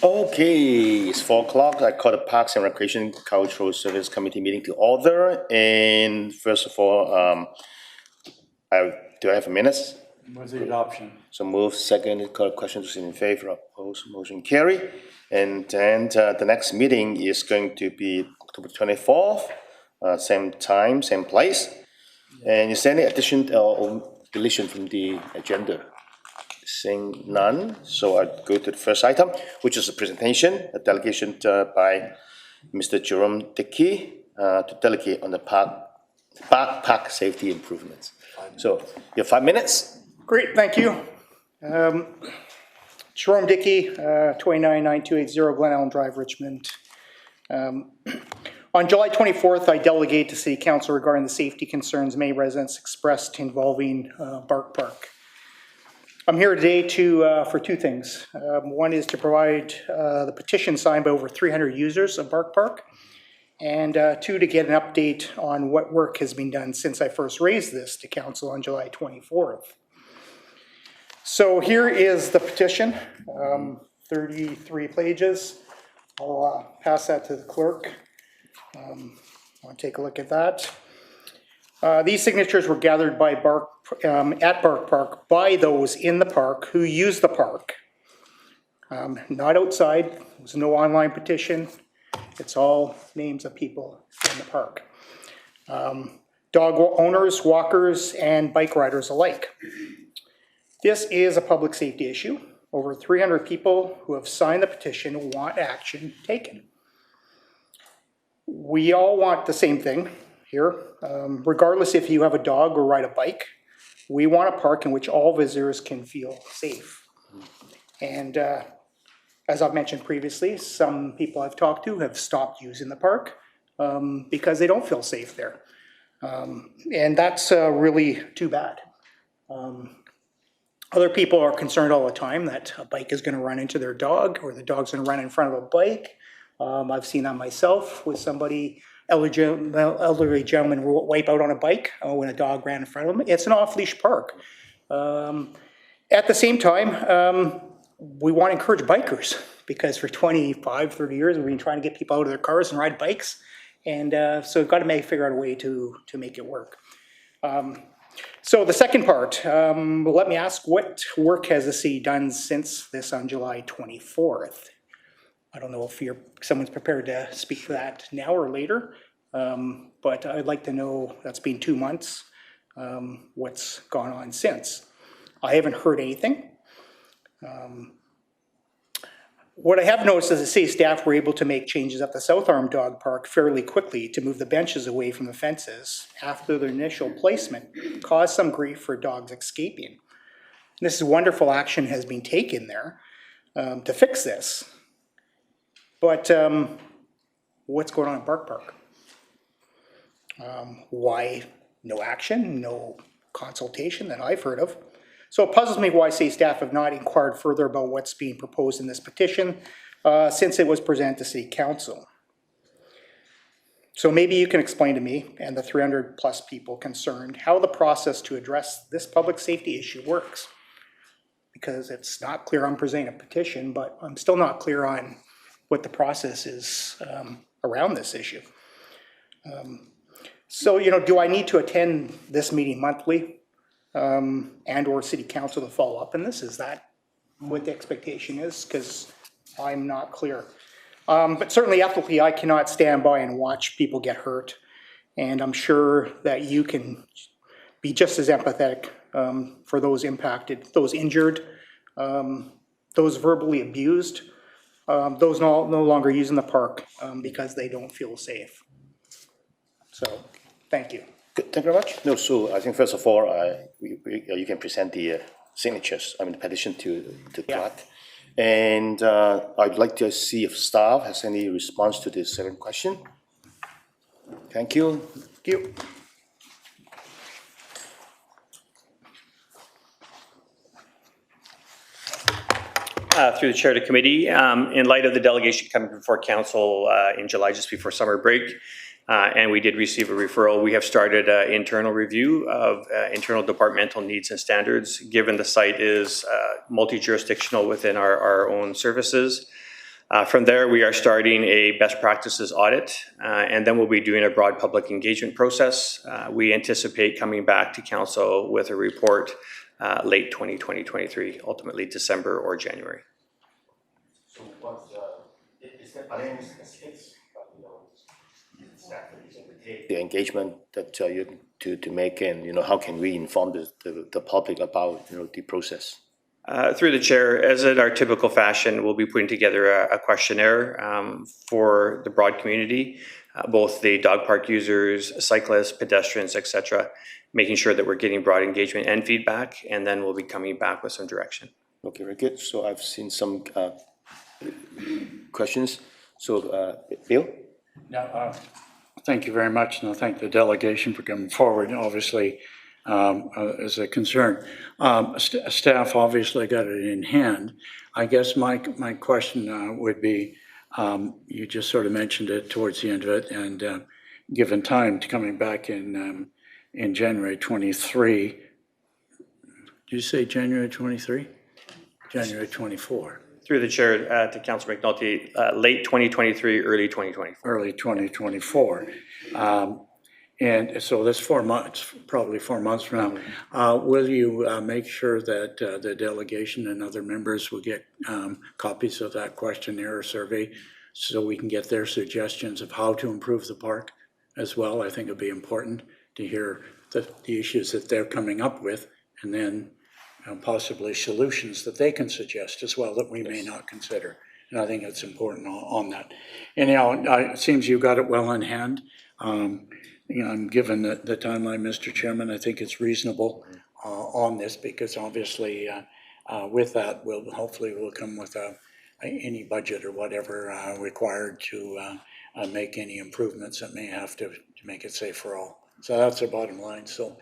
Okay, it's 4 o'clock. I call the Parks and Recreation Cultural Service Committee meeting to order. And first of all, do I have a minute? Move the adoption. So move second, call questions in favor, opposed, motion carry. And then the next meeting is going to be October 24th, same time, same place. And is there any addition or deletion from the agenda? Seeing none, so I'll go to the first item, which is a presentation, a delegation by Mr. Jerome Dickey to delegate on the park safety improvements. So you have 5 minutes. Great, thank you. Jerome Dickey, 299280 Glen Ellen Drive, Richmond. On July 24th, I delegate to City Council regarding the safety concerns many residents expressed involving Bark Park. I'm here today for two things. One is to provide the petition signed by over 300 users of Bark Park, and two, to get an update on what work has been done since I first raised this to Council on July 24th. So here is the petition, 33 pages. I'll pass that to the clerk. I'll take a look at that. These signatures were gathered by at Bark Park by those in the park who use the park. Not outside. There's no online petition. It's all names of people in the park. Dog owners, walkers, and bike riders alike. This is a public safety issue. Over 300 people who have signed the petition want action taken. We all want the same thing here. Regardless if you have a dog or ride a bike, we want a park in which all visitors can feel safe. And as I've mentioned previously, some people I've talked to have stopped using the park because they don't feel safe there. And that's really too bad. Other people are concerned all the time that a bike is going to run into their dog or the dog's going to run in front of a bike. I've seen that myself with somebody, elderly gentleman wipe out on a bike when a dog ran in front of him. It's an off-leash park. At the same time, we want to encourage bikers because for 25, 30 years we've been trying to get people out of their cars and ride bikes. And so we've got to figure out a way to make it work. So the second part, let me ask, what work has the city done since this on July 24th? I don't know if someone's prepared to speak to that now or later, but I'd like to know, that's been 2 months, what's gone on since. I haven't heard anything. What I have noticed is the city staff were able to make changes at the South Arm Dog Park fairly quickly to move the benches away from the fences after their initial placement caused some grief for dogs escaping. This is wonderful action has been taken there to fix this. But what's going on at Bark Park? Why no action, no consultation that I've heard of? So it puzzles me why city staff have not inquired further about what's being proposed in this petition since it was presented to City Council. So maybe you can explain to me and the 300 plus people concerned how the process to address this public safety issue works. Because it's not clear I'm presenting a petition, but I'm still not clear on what the process is around this issue. So, do I need to attend this meeting monthly and or City Council to follow up on this? Is that what the expectation is? Because I'm not clear. But certainly ethically, I cannot stand by and watch people get hurt. And I'm sure that you can be just as empathetic for those impacted, those injured, those verbally abused, those no longer using the park because they don't feel safe. So, thank you. Good, thank you very much. No, so I think first of all, you can present the signatures, the petition to clerk. And I'd like to see if staff has any response to this second question. Thank you. Thank you. Through the chair to committee, in light of the delegation coming before council in July, just before summer break, and we did receive a referral, we have started an internal review of internal departmental needs and standards, given the site is multi-jurisdictional within our own services. From there, we are starting a best practices audit, and then we'll be doing a broad public engagement process. We anticipate coming back to council with a report late 2023, ultimately December or January. So is that the engagement that you to make, and how can we inform the public about the process? Through the chair, as in our typical fashion, we'll be putting together a questionnaire for the broad community, both the dog park users, cyclists, pedestrians, etc., making sure that we're getting broad engagement and feedback, and then we'll be coming back with some direction. Okay, very good. So I've seen some questions. So Bill? Yeah, thank you very much, and I thank the delegation for coming forward. Obviously, as a concern, staff obviously got it in hand. I guess my question would be, you just sort of mentioned it towards the end of it, and given time to coming back in January 23. Did you say January 23? January 24. Through the chair to Councillor McNulty, late 2023, early 2024. Early 2024. And so that's 4 months, probably 4 months from now. Will you make sure that the delegation and other members will get copies of that questionnaire or survey so we can get their suggestions of how to improve the park as well? I think it'd be important to hear the issues that they're coming up with, and then possibly solutions that they can suggest as well that we may not consider. And I think it's important on that. Anyhow, it seems you got it well in hand. Given the timeline, Mr. Chairman, I think it's reasonable on this, because obviously with that, hopefully we'll come with any budget or whatever required to make any improvements that may have to make it safe for all. So that's the bottom line. So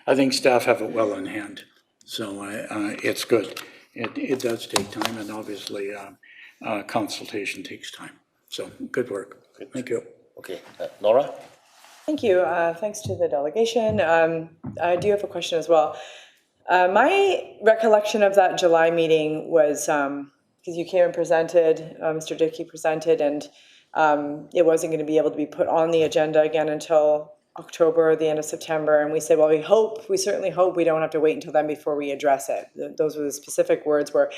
I think staff have it well in hand. So it's good. It does take time, and obviously consultation takes time. So good work. Good. Thank you. Okay, Nora? Thank you. Thanks to the delegation. I do have a question as well. My recollection of that July meeting was, because you came and presented, Mr. Dickey presented, and it wasn't going to be able to be put on the agenda again until October or the end of September. And we said, well, we certainly hope we don't have to wait until then before we address it. Those were the specific words, where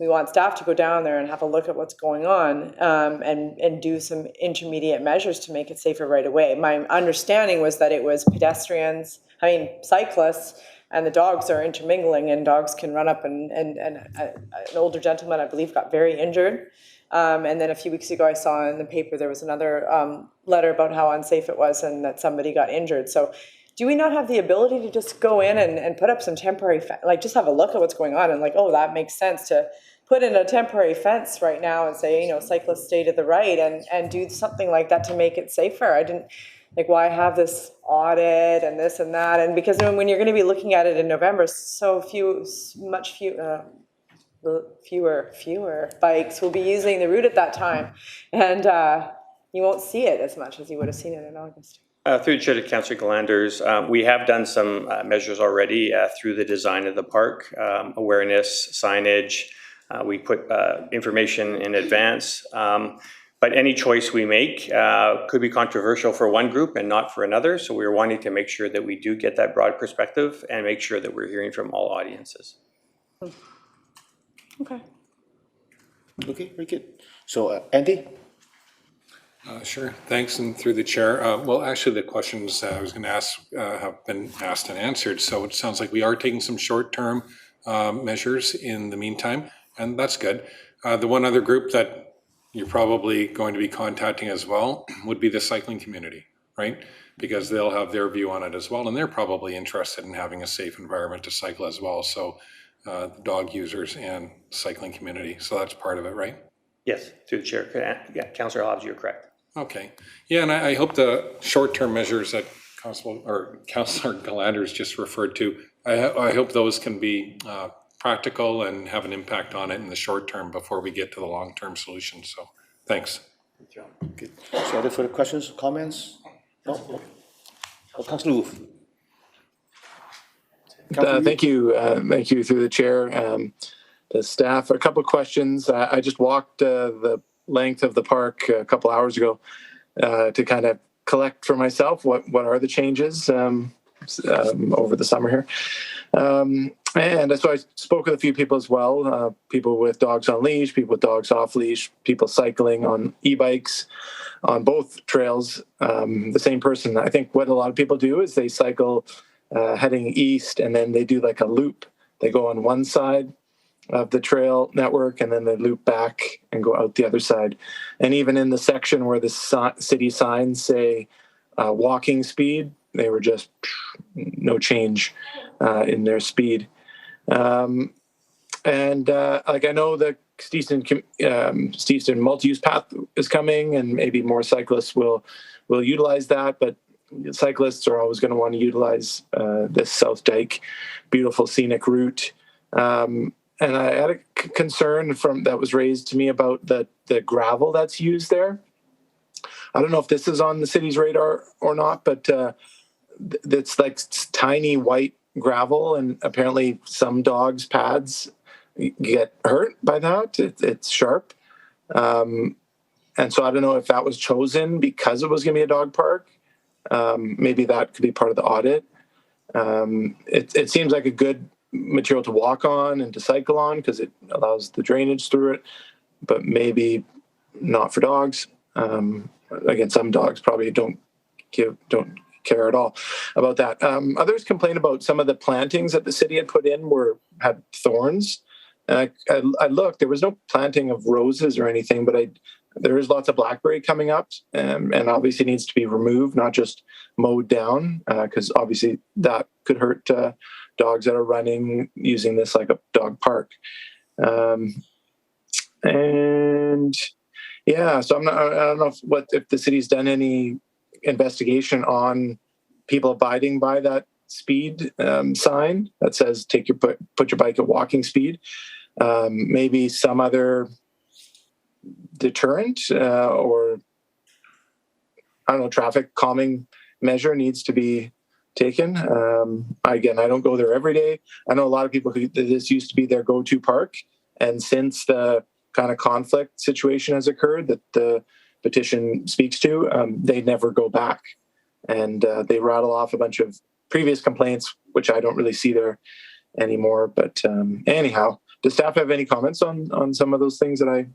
we want staff to go down there and have a look at what's going on, and do some intermediate measures to make it safer right away. My understanding was that it was cyclists, and the dogs are intermingling, and dogs can run up, and an older gentleman, I believe, got very injured. And then a few weeks ago, I saw in the paper there was another letter about how unsafe it was and that somebody got injured. So do we not have the ability to just go in and put up some temporary, just have a look at what's going on, and that makes sense to put in a temporary fence right now and say, cyclists stay to the right, and do something like that to make it safer? I didn't, why have this audit and this and that? And because when you're going to be looking at it in November, fewer bikes will be using the route at that time, and you won't see it as much as you would have seen it in August. Through the chair to Councillor Galanders, we have done some measures already through the design of the park, awareness, signage. We put information in advance, but any choice we make could be controversial for one group and not for another. So we're wanting to make sure that we do get that broad perspective and make sure that we're hearing from all audiences. Okay. Okay, very good. So Andy? Sure, thanks, and through the chair. Well, actually, the questions I was going to ask have been asked and answered, so it sounds like we are taking some short-term measures in the meantime, and that's good. The one other group that you're probably going to be contacting as well would be the cycling community, right? Because they'll have their view on it as well, and they're probably interested in having a safe environment to cycle as well, so dog users and cycling community, so that's part of it, right? Yes, through the chair. Yeah, Councillor Hobbs, you're correct. Okay. Yeah, and I hope the short-term measures that Councillor Galanders just referred to, I hope those can be practical and have an impact on it in the short term before we get to the long-term solution. So, thanks. Good. So are there further questions, comments? No? Oh, Councillor Wolf. Thank you through the chair. the staff. A couple of questions. I just walked the length of the park a couple hours ago to kind of collect for myself what are the changes over the summer here. And so I spoke with a few people as well, people with dogs on leash, people with dogs off leash, people cycling on e-bikes on both trails. The same person. I think what a lot of people do is they cycle heading east, and then they do like a loop. They go on one side of the trail network, and then they loop back and go out the other side. And even in the section where the city signs say walking speed, they were just no change in their speed. Like I know the Steveston multi-use path is coming, and maybe more cyclists will utilize that, but cyclists are always going to want to utilize this South Dike beautiful scenic route. And I had a concern that was raised to me about the gravel that's used there. I don't know if this is on the city's radar or not, but it's like tiny white gravel, and apparently some dogs' pads get hurt by that. It's sharp. And so I don't know if that was chosen because it was going to be a dog park. Maybe that could be part of the audit. It seems like a good material to walk on and to cycle on because it allows the drainage through it, but maybe not for dogs. Again, some dogs probably don't care at all about that. Others complain about some of the plantings that the city had put in had thorns. And I looked, there was no planting of roses or anything, but there is lots of blackberry coming up, and obviously needs to be removed, not just mowed down, because obviously that could hurt dogs that are running using this like a dog park. And yeah, so I don't know if the city's done any investigation on people abiding by that speed sign that says put your bike at walking speed. Maybe some other deterrent or I don't know, traffic calming measure needs to be taken. Again, I don't go there every day. I know a lot of people who this used to be their go-to park, and since the kind of conflict situation has occurred that the petition speaks to, they never go back, and they rattle off a bunch of previous complaints, which I don't really see there anymore. But anyhow, does staff have any comments on some of those things that I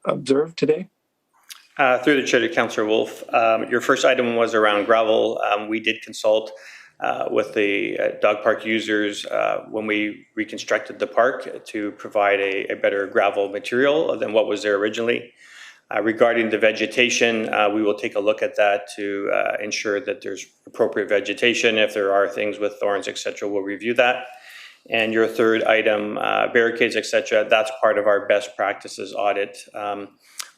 observed today? Through the chair to Councillor Wolf, your first item was around gravel. We did consult with the dog park users when we reconstructed the park to provide a better gravel material than what was there originally. Regarding the vegetation, we will take a look at that to ensure that there's appropriate vegetation. If there are things with thorns, etc., we'll review that. And your third item, barricades, etc., that's part of our best practices audit.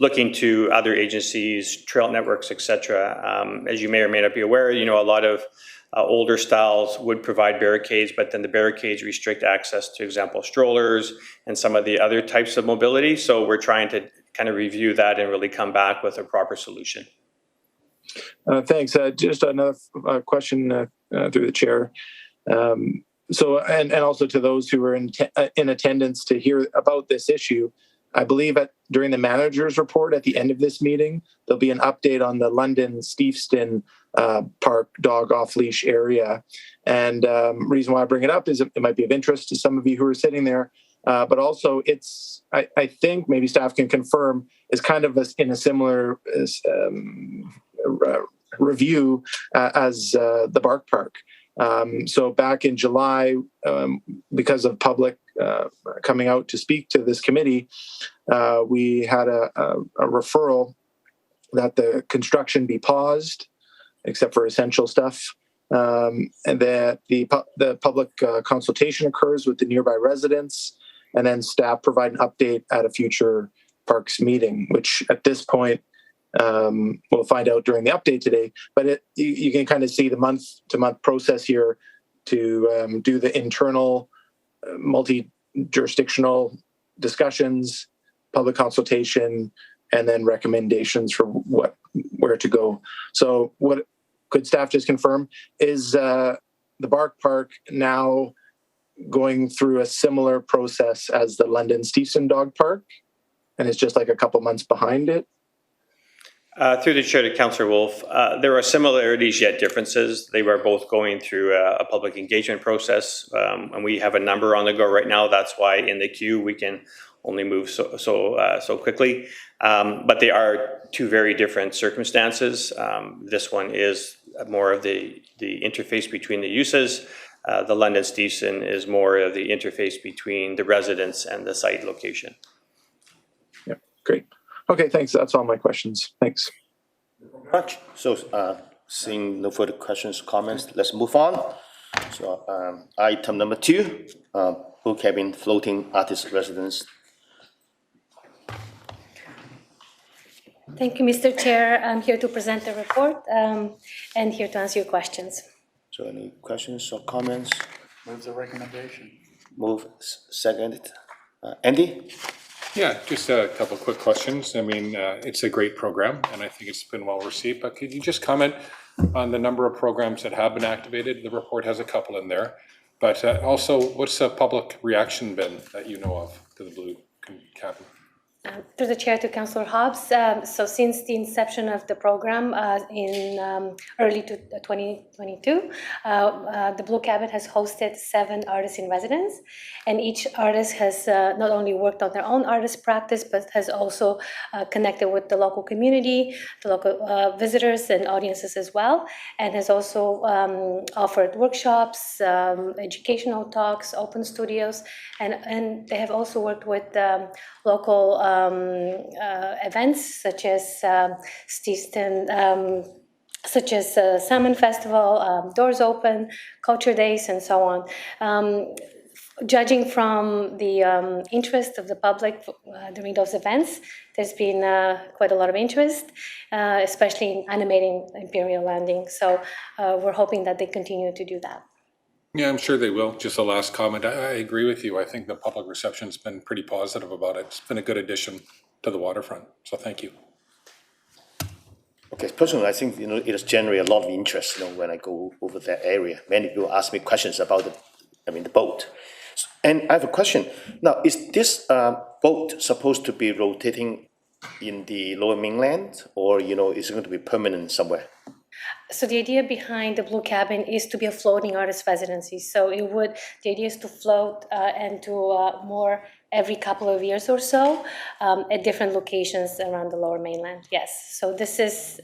Looking to other agencies, trail networks, etc. As you may or may not be aware, a lot of older styles would provide barricades, but then the barricades restrict access to, example, strollers and some of the other types of mobility. So we're trying to kind of review that and really come back with a proper solution. Thanks. Just another question through the chair. So, and also to those who were in attendance to hear about this issue, I believe during the manager's report at the end of this meeting, there'll be an update on the London Steveston Park dog off-leash area. And reason why I bring it up is it might be of interest to some of you who are sitting there, but also I think maybe staff can confirm, is kind of in a similar review as the Bark Park. So back in July, because of public coming out to speak to this committee, we had a referral that the construction be paused, except for essential stuff, and that the public consultation occurs with the nearby residents, and then staff provide an update at a future parks meeting, which at this point, we'll find out during the update today, but you can kind of see the month-to-month process here to do the internal multi-jurisdictional discussions, public consultation, and then recommendations for where to go. So what could staff just confirm is the Bark Park now going through a similar process as the London Steveston Dog Park, and it's just like a couple months behind it? Through the chair to Councillor Wolf, there are similarities yet differences. They were both going through a public engagement process, and we have a number on the go right now. That's why in the queue we can only move so quickly. But they are two very different circumstances. This one is more of the interface between the uses. The London Steveston is more of the interface between the residents and the site location. Yeah, great. Okay, thanks. That's all my questions. Thanks. Much. So, seeing no further questions, comments, let's move on. So, item number 2, Blue Cabin Floating Artist Residence. Thank you, Mr. Chair. I'm here to present the report and here to answer your questions. So, any questions or comments? Move the recommendation. Move second. Andy? Yeah, just a couple quick questions. I mean, it's a great program, and I think it's been well received, but could you just comment on the number of programs that have been activated? The report has a couple in there, but also, what's the public reaction been that you know of to the Blue Cabin? Through the chair to Councillor Hobbs. So since the inception of the program in early 2022, the Blue Cabin has hosted 7 artists in residence, and each artist has not only worked on their own artist practice, but has also connected with the local community, the local visitors and audiences as well, and has also offered workshops, educational talks, open studios, and they have also worked with local events such as Steveston, such as Salmon Festival, Doors Open, Culture Days, and so on. Judging from the interest of the public during those events, there's been quite a lot of interest, especially in animating Imperial Landing. So we're hoping that they continue to do that. Yeah, I'm sure they will. Just a last comment. I agree with you. I think the public reception's been pretty positive about it. It's been a good addition to the waterfront. So thank you. Okay, personally, I think, it has generated a lot of interest, when I go over that area. Many people ask me questions about the boat. And I have a question. Now, is this boat supposed to be rotating in the Lower Mainland, or, is it going to be permanent somewhere? So the idea behind the Blue Cabin is to be a floating artist residency. So the idea is to float and to more every couple of years or so at different locations around the Lower Mainland. Yes. So this is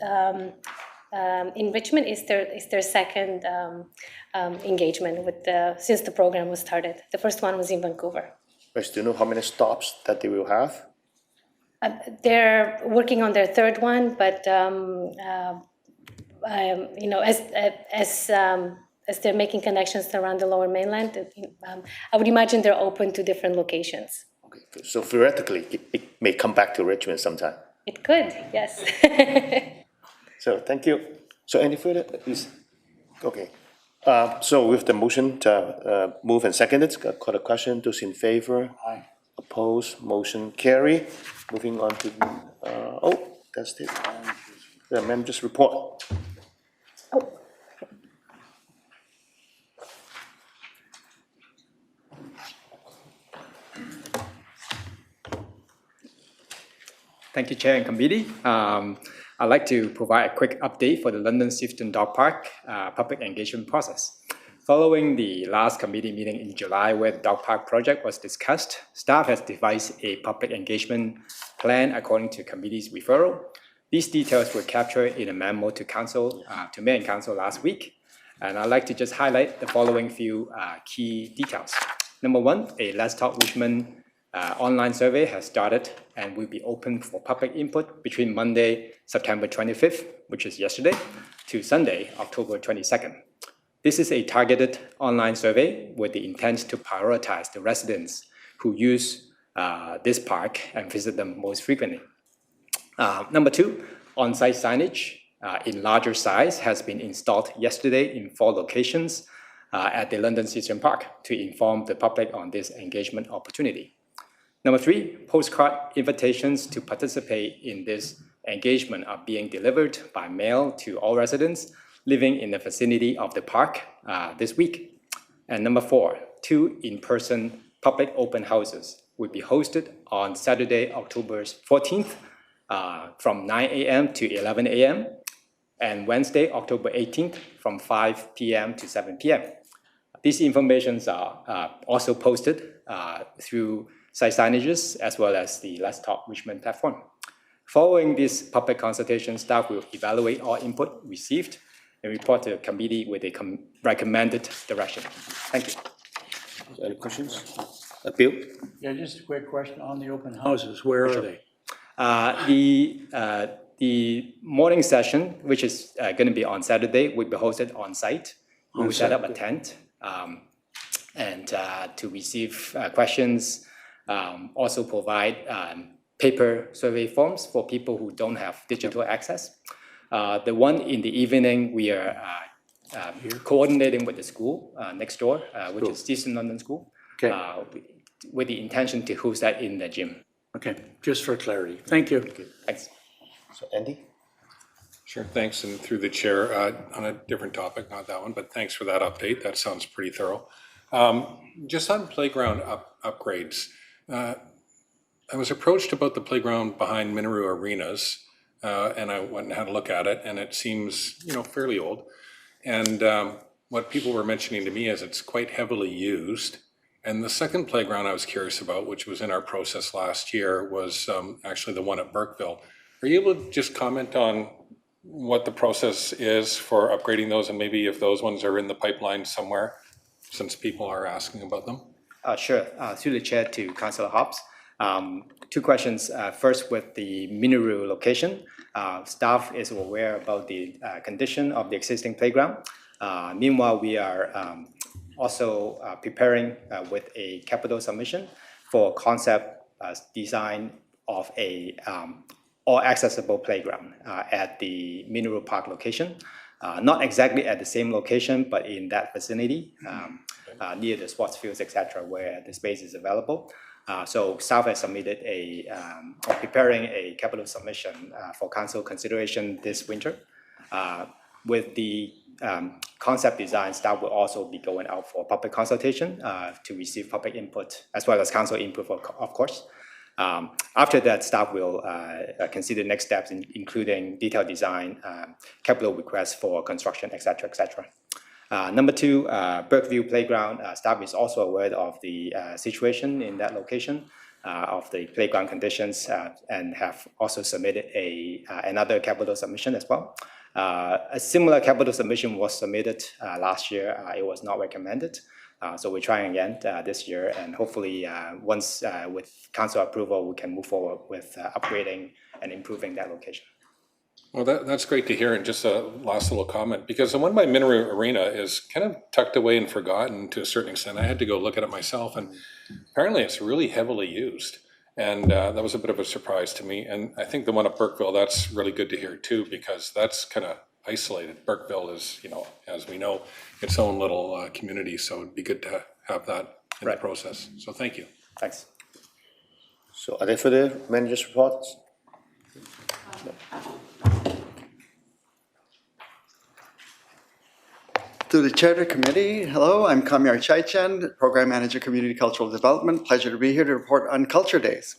in Richmond is their second engagement since the program was started. The first one was in Vancouver. Do you know how many stops that they will have? They're working on their third one, but as they're making connections around the Lower Mainland, I would imagine they're open to different locations. Okay, so theoretically, it may come back to Richmond sometime. It could, yes. So thank you. So any further, please? Okay. So with the motion to move and second it, call the question. Those in favor? Aye. Opposed? Motion carry. Moving on to that's it. The manager's report. Thank you, Chair and Committee. I'd like to provide a quick update for the London Steveston Dog Park public engagement process. Following the last committee meeting in July where the dog park project was discussed, staff has devised a public engagement plan according to committee's referral. These details were captured in a memo to Council, to Mayor and Council last week, and I'd like to just highlight the following few key details. Number 1, a Let's Talk Richmond online survey has started and will be open for public input between Monday, September 25th, which is yesterday, to Sunday, October 22nd. This is a targeted online survey with the intent to prioritize the residents who use this park and visit them most frequently. Number 2, on-site signage in larger size has been installed yesterday in 4 locations at the London Steveston Park to inform the public on this engagement opportunity. Number 3, postcard invitations to participate in this engagement are being delivered by mail to all residents living in the vicinity of the park this week. And number 4, 2 in-person public open houses will be hosted on Saturday, October 14th, from 9 a.m. to 11 a.m., and Wednesday, October 18th, from 5 p.m. to 7 p.m. These informations are also posted through site signages as well as the Let's Talk Richmond platform. Following this public consultation, staff will evaluate all input received and report to the committee with a recommended direction. Thank you. Any questions? Bill? Yeah, just a quick question on the open houses. Where are they? The morning session, which is going to be on Saturday, will be hosted on site. We will set up a tent and to receive questions, also provide paper survey forms for people who don't have digital access. The one in the evening, we are coordinating with the school next door, which is Eastern London School, with the intention to host that in the gym. Okay, just for clarity. Thank you. Thanks. So Andy? Sure, thanks, and through the chair, on a different topic, not that one, but thanks for that update. That sounds pretty thorough. Just on playground upgrades, I was approached about the playground behind Miniru Arenas, and I went and had a look at it, and it seems, fairly old. And what people were mentioning to me is it's quite heavily used. And the second playground I was curious about, which was in our process last year, was actually the one at Burkeville. Are you able to just comment on what the process is for upgrading those, and maybe if those ones are in the pipeline somewhere, since people are asking about them? Sure. Through the chair to Councillor Hobbs. 2 questions. First, with the Miniru location, staff is aware about the condition of the existing playground. Meanwhile, we are also preparing with a capital submission for concept design of a all-accessible playground at the Miniru Park location. Not exactly at the same location, but in that vicinity, near the sports fields, etc., where the space is available. So staff has submitted preparing a capital submission for council consideration this winter. With the concept design, staff will also be going out for public consultation to receive public input as well as council input, of course. After that, staff will consider next steps, including detailed design, capital requests for construction, etc., etc. Number 2, Burkeville Playground, staff is also aware of the situation in that location, of the playground conditions, and have also submitted another capital submission as well. A similar capital submission was submitted last year. It was not recommended. So we're trying again this year, and hopefully once with council approval, we can move forward with upgrading and improving that location. Well, that's great to hear. And just a last little comment, because the one by Miniru Arena is kind of tucked away and forgotten to a certain extent. I had to go look at it myself, and apparently it's really heavily used. And that was a bit of a surprise to me. And I think the one at Burkeville, that's really good to hear too, because that's kind of isolated. Burkeville is, as we know, its own little community. So it'd be good to have that in the process. So thank you. Thanks. So are there further managers' reports? To the Charter Committee, hello, I'm Kamyar Chaichen, Program Manager, Community Cultural Development. Pleasure to be here to report on Culture Days.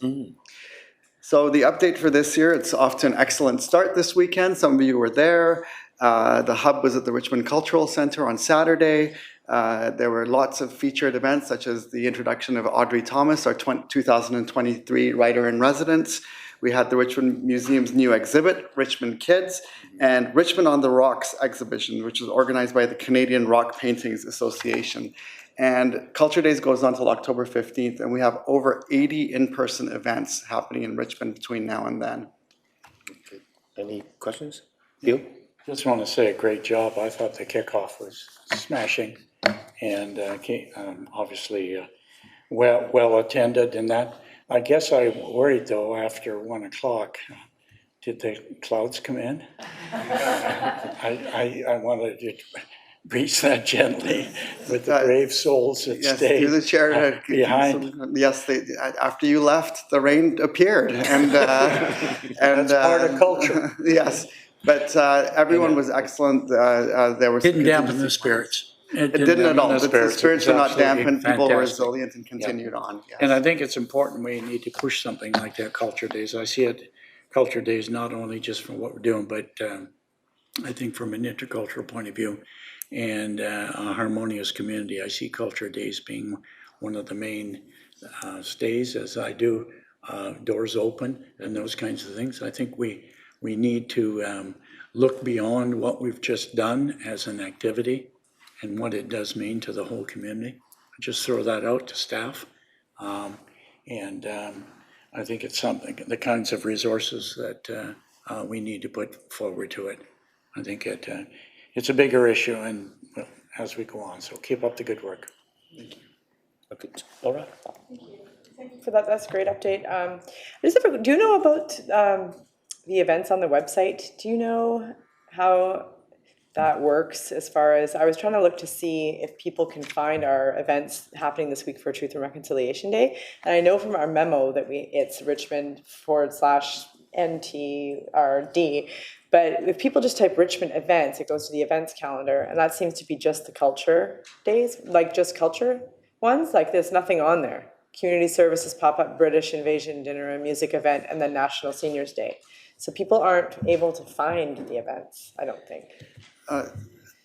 So the update for this year, it's off to an excellent start this weekend. Some of you were there. The hub was at the Richmond Cultural Center on Saturday. There were lots of featured events, such as the introduction of Audrey Thomas, our 2023 writer-in-residence. We had the Richmond Museum's new exhibit, Richmond Kids, and Richmond on the Rocks exhibition, which was organized by the Canadian Rock Paintings Association. And Culture Days goes on until October 15th, and we have over 80 in-person events happening in Richmond between now and then. Okay. Any questions? Bill? Just want to say a great job. I thought the kickoff was smashing, and obviously well attended, and that. I guess I worried though after 1 o'clock. Did the clouds come in? I wanted to breach that gently with the brave souls that stayed. Through the chair behind. Yes, after you left, the rain appeared, and that's part of culture. Yes, but everyone was excellent. There was didn't dampen the spirits. It didn't at all. The spirits are not Absolutely dampened. People were fantastic. resilient and continued on. Yes. And I think it's important, we need to push something like that, Culture Days. I see it, Culture Days, not only just from what we're doing, but I think from an intercultural point of view and a harmonious community, I see Culture Days being one of the main stays, as I do, doors open and those kinds of things. I think we need to look beyond what we've just done as an activity and what it does mean to the whole community. Just throw that out to staff. I think it's something, the kinds of resources that we need to put forward to it. I think it's a bigger issue and well, as we go on, so keep up the good work. Okay, Laura? Thank you for that. That's a great update. Do you know about the events on the website? Do you know how that works as far as, I was trying to look to see if people can find our events happening this week for Truth and Reconciliation Day. And I know from our memo that it's Richmond/NTRD. But if people just type Richmond events, it goes to the events calendar. And that seems to be just the culture days, like just culture ones. Like there's nothing on there. Community services, pop-up British invasion dinner, a music event, and then National Seniors Day. So people aren't able to find the events, I don't think.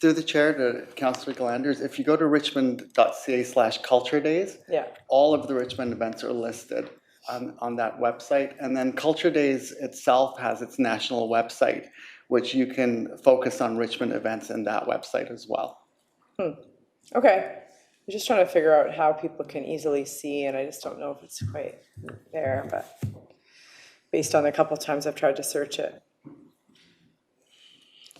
Through the chair to Councillor Galanders, if you go to richmond.ca/culture days, Yeah. all of the Richmond events are listed on that website. And then Culture Days itself has its national website, which you can focus on Richmond events in that website as well. Okay. I'm just trying to figure out how people can easily see, and I just don't know if it's quite there, but based on a couple of times I've tried to search it.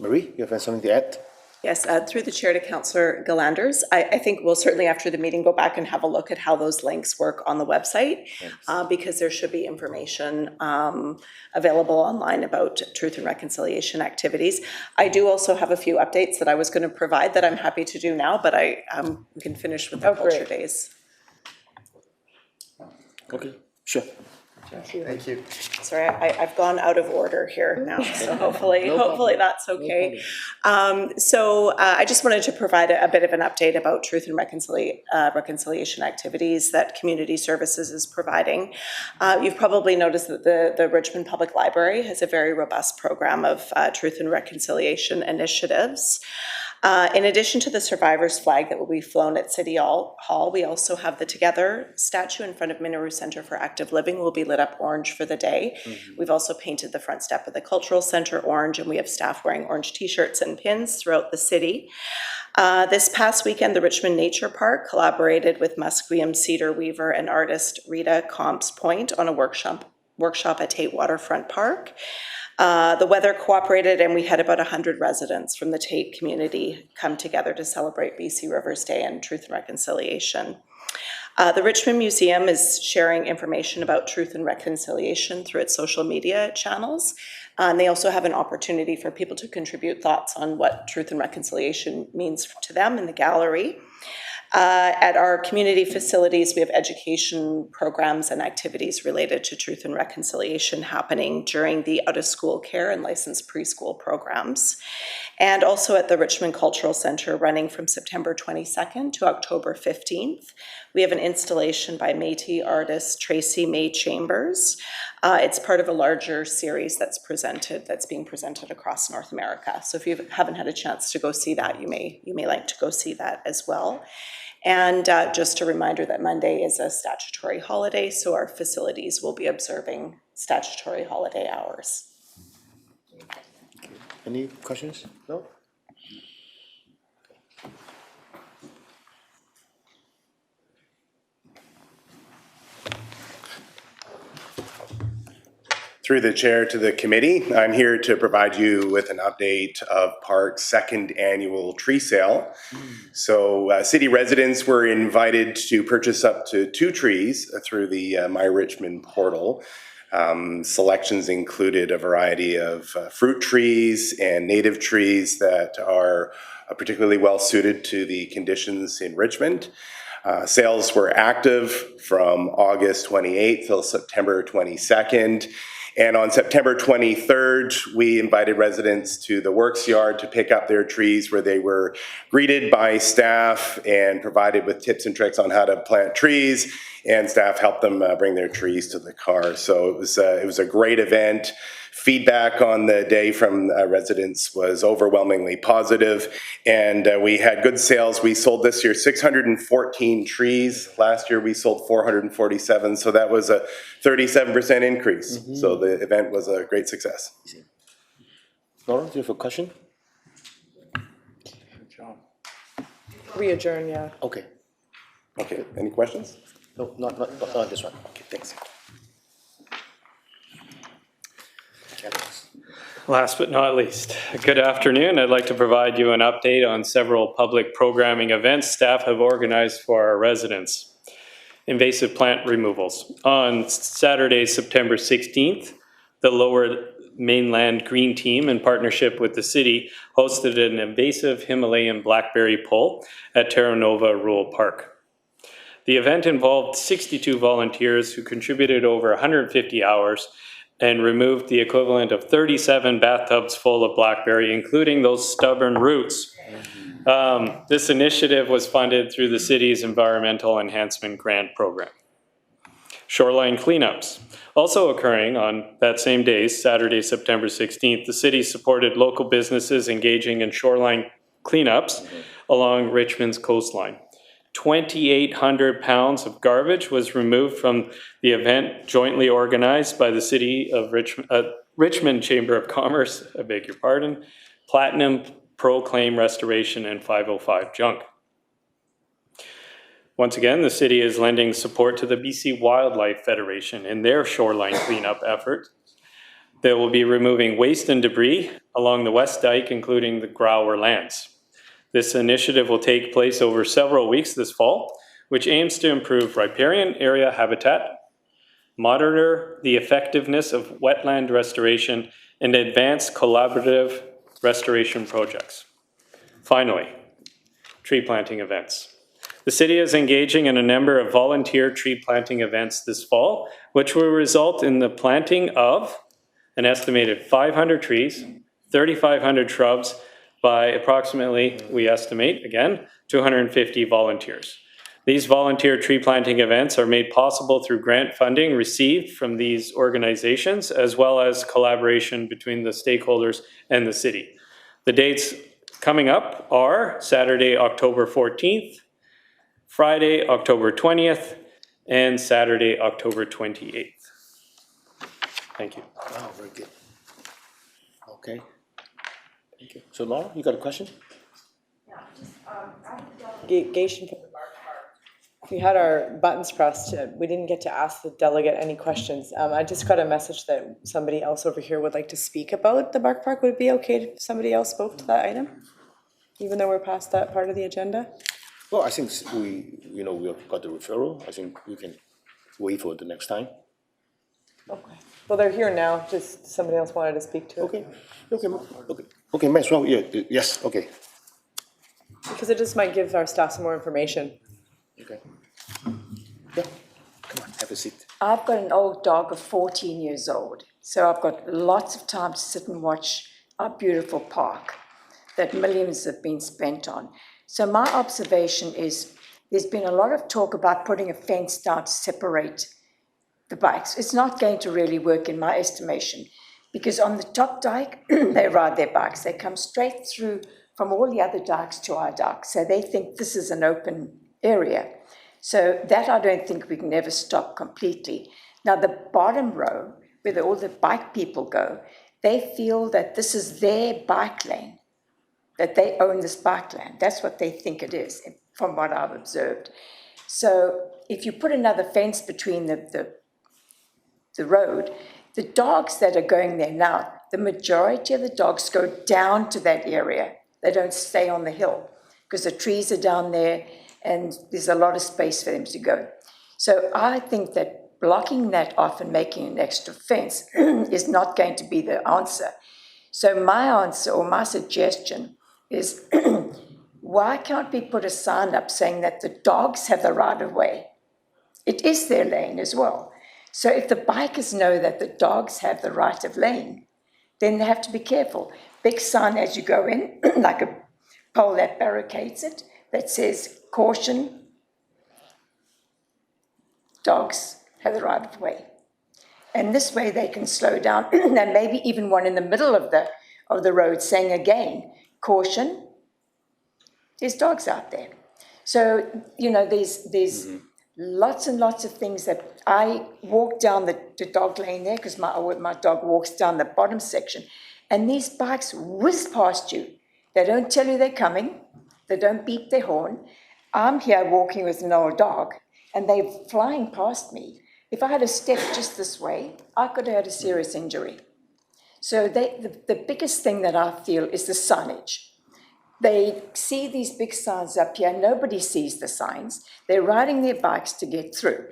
Marie, you have something to add? Yes, through the chair to Councillor Galanders, I think we'll certainly after the meeting go back and have a look at how those links work on the website, because there should be information available online about Truth and Reconciliation activities. I do also have a few updates that I was going to provide that I'm happy to do now, but we can finish with the Culture Days. Okay, sure. Thank you. Sorry, I've gone out of order here now, so hopefully that's okay. I just wanted to provide a bit of an update about Truth and Reconciliation activities that Community Services is providing. You've probably noticed that the Richmond Public Library has a very robust program of Truth and Reconciliation initiatives. In addition to the survivor's flag that will be flown at City Hall, we also have the Together statue in front of Minoru Centre for Active Living will be lit up orange for the day. We've also painted the front step of the Cultural Centre orange, and we have staff wearing orange t-shirts and pins throughout the city. This past weekend, the Richmond Nature Park collaborated with Musqueam Cedar Weaver and artist Rita Comps Point on a workshop at Tate Waterfront Park. The weather cooperated and we had about 100 residents from the Tate community come together to celebrate BC Rivers Day and Truth and Reconciliation. The Richmond Museum is sharing information about Truth and Reconciliation through its social media channels. And they also have an opportunity for people to contribute thoughts on what Truth and Reconciliation means to them in the gallery. At our community facilities, we have education programs and activities related to Truth and Reconciliation happening during the out-of-school care and licensed preschool programs. And also at the Richmond Cultural Centre running from September 22nd to October 15th. We have an installation by Métis artist Tracy May Chambers. It's part of a larger series that's being presented across North America. So if you haven't had a chance to go see that, you may like to go see that as well. And just a reminder that Monday is a statutory holiday, so our facilities will be observing statutory holiday hours. Any questions? No? Through the chair to the committee, I'm here to provide you with an update of Park's second annual tree sale. So city residents were invited to purchase up to 2 trees through the My Richmond portal. Selections included a variety of fruit trees and native trees that are particularly well suited to the conditions in Richmond. Sales were active from August 28th till September 22nd. And on September 23rd, we invited residents to the Works Yard to pick up their trees, where they were greeted by staff and provided with tips and tricks on how to plant trees, and staff helped them bring their trees to the car. So it was a great event. Feedback on the day from residents was overwhelmingly positive, and we had good sales. We sold this year 614 trees. Last year we sold 447, so that was a 37% increase. So the event was a great success. Laura, do you have a question? We adjourn, yeah. Okay. Okay, any questions? No, not this one. Okay, thanks. Last but not least, good afternoon. I'd like to provide you an update on several public programming events staff have organized for our residents. Invasive plant removals. On Saturday, September 16th, the Lower Mainland Green Team, in partnership with the city, hosted an invasive Himalayan blackberry pull at Terra Nova Rural Park. The event involved 62 volunteers who contributed over 150 hours and removed the equivalent of 37 bathtubs full of blackberry, including those stubborn roots. This initiative was funded through the city's Environmental Enhancement Grant Program. Shoreline cleanups. Also occurring on that same day, Saturday, September 16th, the city supported local businesses engaging in shoreline cleanups along Richmond's coastline. 2,800 pounds of garbage was removed from the event, jointly organized by the City of Richmond Chamber of Commerce, I beg your pardon, Platinum Proclaim Restoration, and 505 Junk. Once again, the city is lending support to the BC Wildlife Federation in their shoreline cleanup effort. They will be removing waste and debris along the West Dike, including the Grower lands. This initiative will take place over several weeks this fall, which aims to improve riparian area habitat, monitor the effectiveness of wetland restoration, and advance collaborative restoration projects. Finally, tree planting events. The city is engaging in a number of volunteer tree planting events this fall, which will result in the planting of an estimated 500 trees, 3,500 shrubs, by approximately, we estimate, again, 250 volunteers. These volunteer tree planting events are made possible through grant funding received from these organizations, as well as collaboration between the stakeholders and the city. The dates coming up are Saturday, October 14th, Friday, October 20th, and Saturday, October 28th. Thank you. Wow, very good. Okay. Thank you. So Laura, you got a question? Yeah, just delegation for the Bark Park. We had our buttons pressed. We didn't get to ask the delegate any questions. I just got a message that somebody else over here would like to speak about the Bark Park. Would it be okay if somebody else spoke to that item, even though we're past that part of the agenda? Well, I think we've got the referral. I think we can wait for the next time. Okay. Well, they're here now. Just somebody else wanted to speak to it. Okay, might as well, yeah, yes, okay. Because it just might give our staff some more information. Okay. Yeah, come on, have a seat. I've got an old dog of 14 years old, so I've got lots of time to sit and watch our beautiful park that millions have been spent on. So my observation is there's been a lot of talk about putting a fence down to separate the bikes. It's not going to really work in my estimation, because on the top dike, they ride their bikes. They come straight through from all the other dikes to our dike. So they think this is an open area. So that I don't think we can ever stop completely. Now the bottom row, where all the bike people go, they feel that this is their bike lane, that they own this bike lane. That's what they think it is, from what I've observed. So if you put another fence between the road, the dogs that are going there now, the majority of the dogs go down to that area. They don't stay on the hill because the trees are down there and there's a lot of space for them to go. So I think that blocking that off and making an extra fence is not going to be the answer. So my answer or my suggestion is why can't we put a sign up saying that the dogs have the right of way? It is their lane as well. So if the bikers know that the dogs have the right of lane, then they have to be careful. Big sign as you go in, like a pole that barricades it, that says, caution, dogs have the right of way. And this way they can slow down, and maybe even one in the middle of the road saying again, caution, there's dogs out there. So, there's lots and lots of things that I walk down the dog lane there because my dog walks down the bottom section, and these bikes whiz past you. They don't tell you they're coming. They don't beep their horn. I'm here walking with an old dog, and they're flying past me. If I had a step just this way, I could have had a serious injury. So the biggest thing that I feel is the signage. They see these big signs up here. Nobody sees the signs. They're riding their bikes to get through.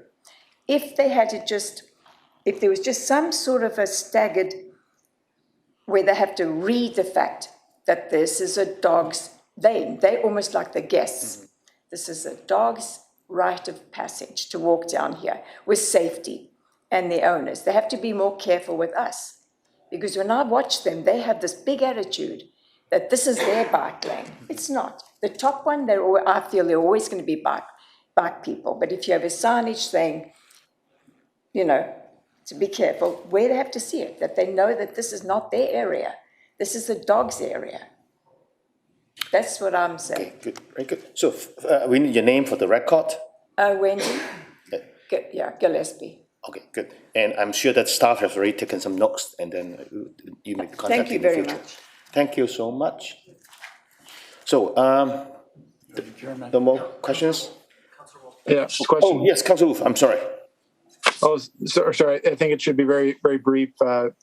If there was just some sort of a staggered where they have to read the fact that this is a dog's lane, they're almost like the guests. This is a dog's right of passage to walk down here with safety and the owners. They have to be more careful with us because when I watch them, they have this big attitude that this is their bike lane. It's not. The top one, I feel they're always going to be bike people. But if you have a signage saying, to be careful, where they have to see it, that they know that this is not their area. This is the dog's area. That's what I'm saying. Good, very good. So we need your name for the record. Wendy? Gillespie. Okay, good. And I'm sure that staff have already taken some notes, and then you make the contact. Thank you in the very future. much. Thank you so much. So, no more questions? Yeah, question. Oh, yes, Councillor Wolf, I'm sorry. Oh, sorry. I think it should be very, very brief.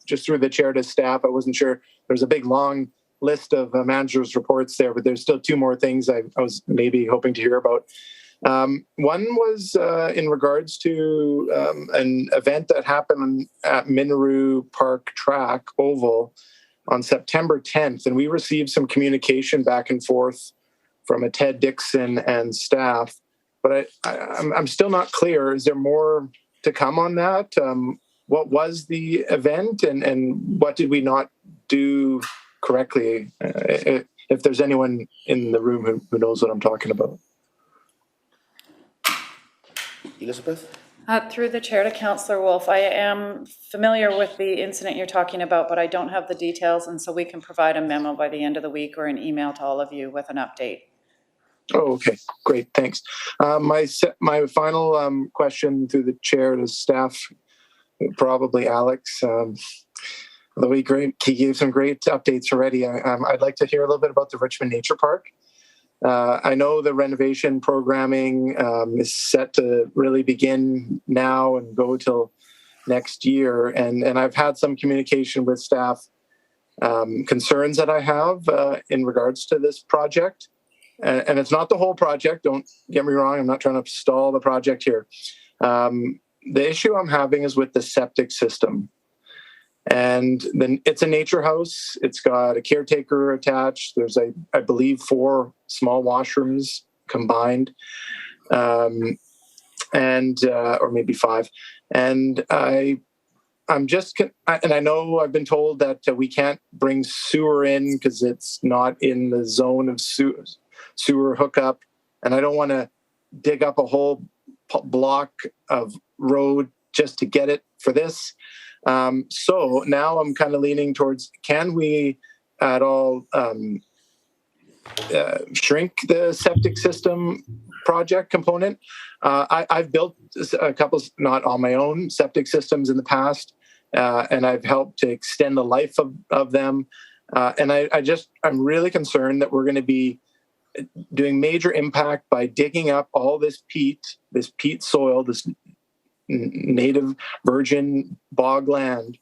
Just through the chair to staff, I wasn't sure. There's a big, long list of managers' reports there, but there's still two more things I was maybe hoping to hear about. One was in regards to an event that happened at Minaroo Park Track Oval on September 10th, and we received some communication back and forth from a Ted Dixon and staff, but I'm still not clear. Is there more to come on that? What was the event, and what did we not do correctly? If there's anyone in the room who knows what I'm talking about. Elizabeth? Through the chair to Councillor Wolf, I am familiar with the incident you're talking about, but I don't have the details, and so we can provide a memo by the end of the week or an email to all of you with an update. Oh, okay, great, thanks. My final question through the chair to staff, probably Alex. Although he gave some great updates already. I'd like to hear a little bit about the Richmond Nature Park. I know the renovation programming is set to really begin now and go till next year. And I've had some communication with staff concerns that I have in regards to this project. And it's not the whole project. Don't get me wrong. I'm not trying to stall the project here. The issue I'm having is with the septic system. And then it's a nature house. It's got a caretaker attached. There's, I believe, 4 small washrooms combined, or maybe 5. And I'm just, and I know I've been told that we can't bring sewer in because it's not in the zone of sewer hookup. And I don't want to dig up a whole block of road just to get it for this. So now I'm kind of leaning towards, can we at all shrink the septic system project component? I've built a couple, not on my own, septic systems in the past, and I've helped to extend the life of them. And I'm really concerned that we're going to be doing major impact by digging up all this peat soil, this native virgin bog land.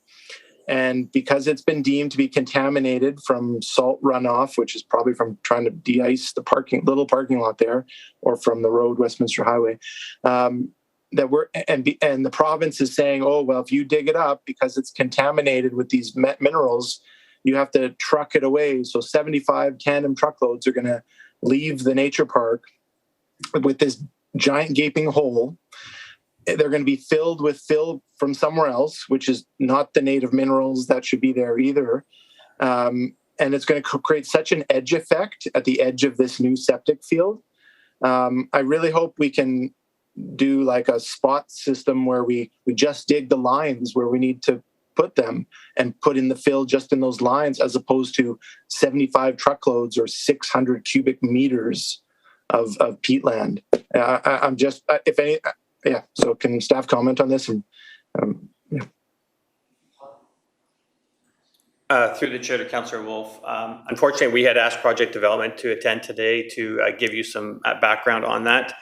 And because it's been deemed to be contaminated from salt runoff, which is probably from trying to de-ice the little parking lot there, or from the road, Westminster Highway, and the province is saying, oh, well, if you dig it up because it's contaminated with these minerals, you have to truck it away. So 75 tandem truckloads are going to leave the nature park with this giant gaping hole. they're going to be filled with fill from somewhere else, which is not the native minerals that should be there either. And it's going to create such an edge effect at the edge of this new septic field. I really hope we can do like a spot system where we just dig the lines where we need to put them and put in the fill just in those lines, as opposed to 75 truckloads or 600 cubic meters of peatland. I'm just, if any, yeah. So can staff comment on this? And yeah. Through the chair to Councillor Wolf. Unfortunately, we had asked project development to attend today to give you some background on that.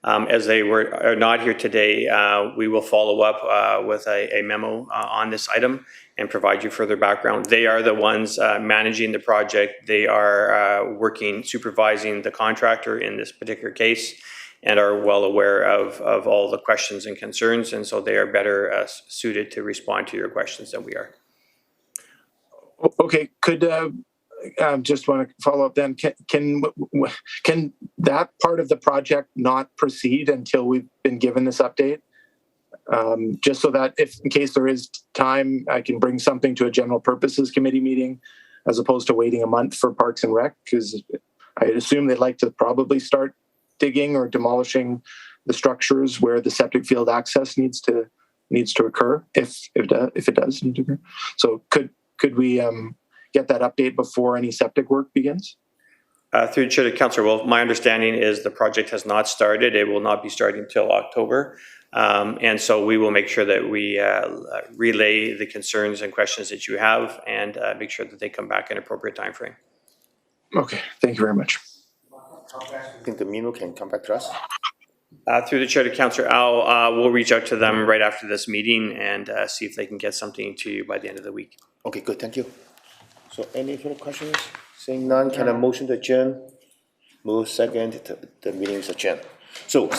As they are not here today, we will follow up with a memo on this item and provide you further background. They are the ones managing the project. They are working, supervising the contractor in this particular case, and are well aware of all the questions and concerns, and so they are better suited to respond to your questions than we are. Okay, could just want to follow up then. Can that part of the project not proceed until we've been given this update? Just so that if, in case there is time, I can bring something to a general purposes committee meeting, as opposed to waiting a month for Parks and Rec, because I assume they'd like to probably start digging or demolishing the structures where the septic field access needs to occur, if it does need to occur. So could we get that update before any septic work begins? Through the chair to Councillor Wolf, my understanding is the project has not started. It will not be starting until October. And so we will make sure that we relay the concerns and questions that you have, and make sure that they come back in appropriate time frame. Okay, thank you very much. I think the memo can come back to us. Through the chair to Councillor Au, we'll reach out to them right after this meeting and see if they can get something to you by the end of the week. Okay, good, thank you. So any further questions? Seeing none, can I motion to adjourn? Move second, the meeting is adjourned. So